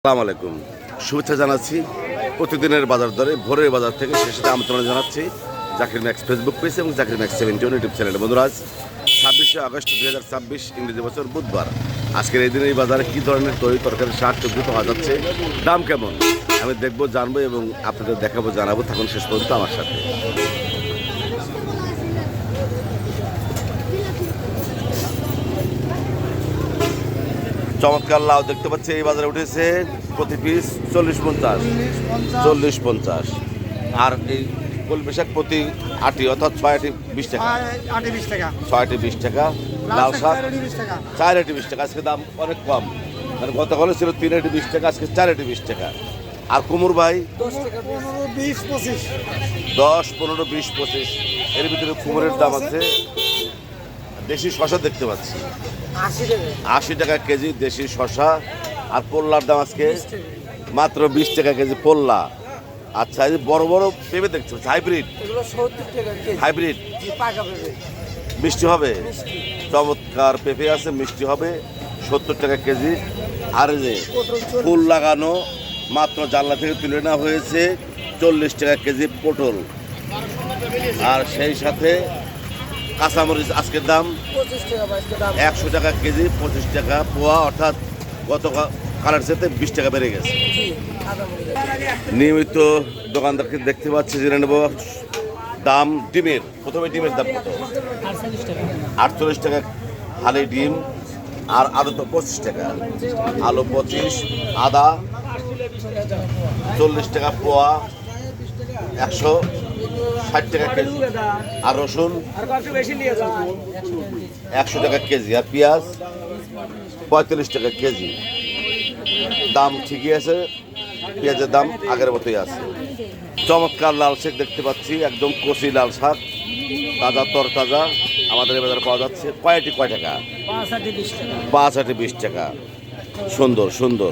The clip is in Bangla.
আসসালামু আলাইকুম, শুভেচ্ছা জানাচ্ছি। প্রতিদিনের বাজার দরে ভোরের বাজার থেকে শেষে আমন্ত্রণ জানাচ্ছি জাকির ম্যাক্স ফেসবুক পেজ এবং জাকির ম্যাক্স 71 ইউটিউব চ্যানেলে। বন্ধুরা, আজ 26শে আগস্ট 2026 ইংরেজি বছর বুধবার। আজকের এই দিনে এই বাজারে কী ধরনের তৈরি তরকারি শাক সবজি পাওয়া যাচ্ছে, দাম কেমন, আমি দেখবো, জানবো এবং আপনাদের দেখাবো, জানাবো। থাকুন শেষ পর্যন্ত আমার সাথে। চমৎকার লাউ দেখতে পাচ্ছি এই বাজারে উঠেছে প্রতি পিস 40-50 আর এই কলমি শাক প্রতি আটি অর্থাৎ 6 আটি 20 টাকা, 6 আটি 20 টাকা। লাল শাক 4 আটি 20 টাকা। আজকে দাম অনেক কম, মানে গতকালও ছিল 3 আটি 20 টাকা, আজকে 4 আটি 20 টাকা। আর কুমুর ভাই 10, 15, 20, 25 এর ভিতরে কুমুরের দাম আছে। দেশি শশা দেখতে পাচ্ছি 80 টাকা কেজি দেশি শশা। আর পোল্লার দাম আজকে মাত্র 20 টাকা কেজি পোল্লা। আচ্ছা, এই বড় বড় পেঁপে দেখতে পাচ্ছি হাইব্রিড মিষ্টি হবে, চমৎকার পেঁপে আছে, মিষ্টি হবে, 70 টাকা কেজি। আর এই যে ফুল লাগানো মাত্র জানলা থেকে তুলে নেওয়া হয়েছে 40 টাকা কেজি পটল। আর সেই সাথে কাঁচামরিচ আজকের দাম 100 টাকা কেজি, 25 টাকা পোয়া, অর্থাৎ গত কালার সাথে 20 টাকা বেড়ে গেছে। নিয়মিত দোকানদারকে দেখতে পাচ্ছি, জেনে নেব দাম ডিমের। প্রথমে ডিমের দাম কত? 48 টাকা হালি ডিম। আর আলু তো 25 টাকা, আলু 25, আদা 40 টাকা পোয়া, 160 টাকা কেজি। আর রসুন 100 টাকা কেজি। আর পেঁয়াজ 45 টাকা কেজি। দাম ঠিকই আছে, পেঁয়াজের দাম আগের মতোই আছে। চমৎকার লাল শাক দেখতে পাচ্ছি, একদম কচি লাল শাক, তাজা তরতাজা আমাদের এই বাজারে পাওয়া যাচ্ছে। কয় টাকা? 5 আটি 20 টাকা। সুন্দর সুন্দর।